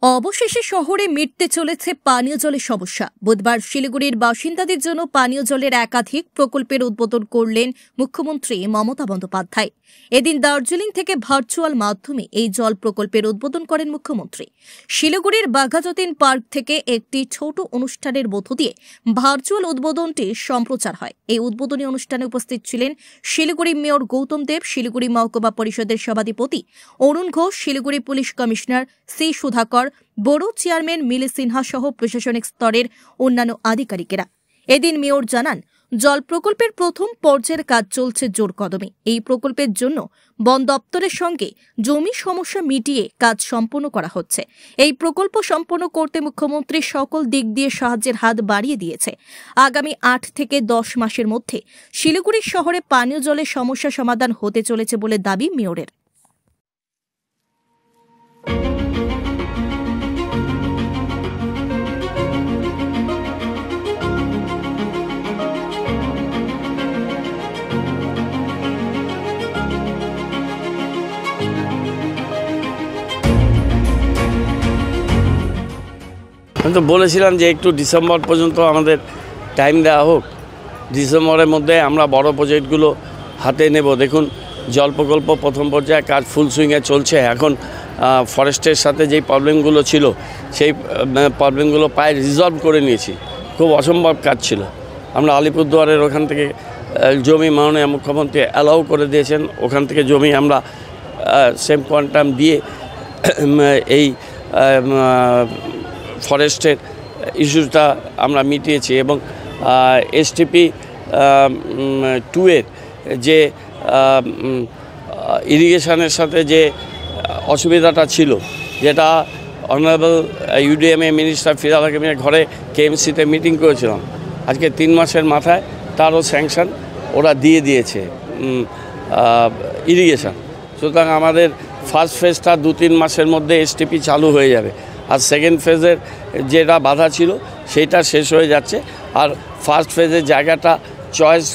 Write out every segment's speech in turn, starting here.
অবশেষে শহরে মিটতে চলেছে পানীয় জলের সমস্যা। বুধবার শিলিগুড়ির বাসিন্দাদের জন্য পানীয় জলের একাধিক প্রকল্পের উদ্বোধন করলেন মুখ্যমন্ত্রী মমতা বন্দ্যোপাধ্যায়। এদিন দার্জিলিং থেকে ভার্চুয়াল মাধ্যমে এই জল প্রকল্পের উদ্বোধন করেন মুখ্যমন্ত্রী। শিলিগুড়ির বাঘাযতীন পার্ক থেকে একটি ছোট অনুষ্ঠানের মধ্য দিয়ে ভার্চুয়াল উদ্বোধনটি সম্প্রচার হয়। এই উদ্বোধনী অনুষ্ঠানে উপস্থিত ছিলেন শিলিগুড়ি মেয়র গৌতম দেব, শিলিগুড়ি মহকুমা পরিষদের সভাধিপতি Arun Ghosh, Siliguri police commissioner C Sudhakar, borough chairman মিলি সিনহা সহ প্রশাসনিক স্তরের অন্যান্য আধিকারিকেরা। এদিন মেয়র জানান, জল প্রকল্পের প্রথম পর্যায়ের কাজ চলছে জোর কদমে। এই প্রকল্পের জন্য বন দপ্তরের সঙ্গে জমি সমস্যা মিটিয়ে কাজ সম্পন্ন করা হচ্ছে। এই প্রকল্প সম্পন্ন করতে মুখ্যমন্ত্রী সকল দিক দিয়ে সাহায্যের হাত বাড়িয়ে দিয়েছে। আগামী 8 থেকে 10 মাসের মধ্যে শিলিগুড়ি শহরে পানীয় জলের সমস্যা সমাধান হতে চলেছে বলে দাবি মেয়রের। আমি তো বলেছিলাম যে একটু ডিসেম্বর পর্যন্ত আমাদের টাইম দেওয়া হোক। ডিসেম্বরের মধ্যে আমরা বড় প্রজেক্টগুলো হাতে নেব। দেখুন, জল প্রকল্প প্রথম পর্যায়ে কাজ ফুল সুইংয়ে চলছে। এখন ফরেস্টের সাথে যেই প্রবলেমগুলো ছিল সেই প্রবলেমগুলো প্রায় রিজলভ করে নিয়েছি। খুব অসম্ভব কাজ ছিল। আমরা আলিপুরদুয়ারের ওখান থেকে জমি মাননীয় মুখ্যমন্ত্রী অ্যালাউ করে দিয়েছেন। ওখান থেকে জমি আমরা সেম কোয়ান্টাম দিয়ে এই ফরেস্টের ইস্যুটা আমরা মিটিয়েছি এবং STP 2 এর যে ইরিগেশনের সাথে যে অসুবিধাটা ছিল, যেটা অনারেবল UDMA মিনিস্টার ফিরহাদ হাকিমের ঘরে KMC-তে মিটিং করেছিলাম, আজকে 3 মাসের মাথায় তারও স্যাংশন ওরা দিয়ে দিয়েছে ইরিগেশন। সুতরাং আমাদের ফার্স্ট ফেজটা 2-3 মাসের মধ্যে STP চালু হয়ে যাবে। আর সেকেন্ড ফেজের যেটা বাধা ছিল সেইটা শেষ হয়ে যাচ্ছে। আর ফার্স্ট ফেজের জায়গাটা চয়েস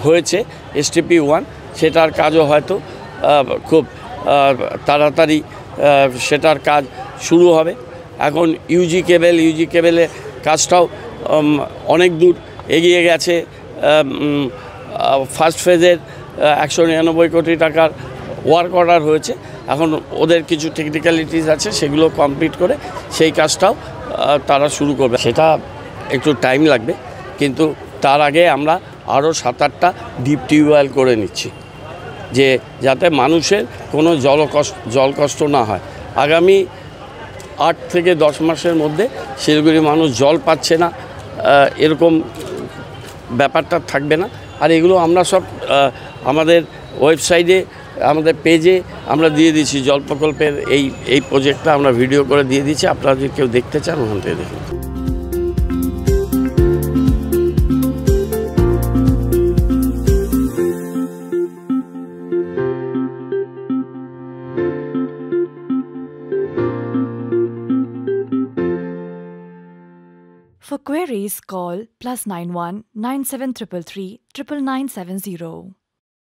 হয়েছে STP 1, সেটার কাজও হয়তো খুব তাড়াতাড়ি সেটার কাজ শুরু হবে। এখন UG কেবেলের কাজটাও অনেক দূর এগিয়ে গেছে। ফার্স্ট ফেজের 199 কোটি টাকার ওয়ার্ক অর্ডার হয়েছে। এখন ওদের কিছু টেকনিক্যালিটিস আছে, সেগুলো কমপ্লিট করে সেই কাজটাও তারা শুরু করবে। সেটা একটু টাইম লাগবে, কিন্তু তার আগে আমরা আরও 7-8টা ডিপ টিউবওয়েল করে নিচ্ছি, যে যাতে মানুষের কোনো জল কষ্ট না হয়। আগামী 8 থেকে 10 মাসের মধ্যে শিলিগুড়ির মানুষ জল পাচ্ছে না এরকম ব্যাপারটা থাকবে না। আর এগুলো আমরা সব আমাদের ওয়েবসাইটে, আমাদের পেজে আমরা দিয়ে দিচ্ছি। জল প্রকল্পের এই প্রজেক্টটা আমরা ভিডিও করে দিয়ে দিচ্ছি। আপনারা যদি কেউ দেখতে চান ওখান থেকে দেখুন। For queries, call +91 9733 99970.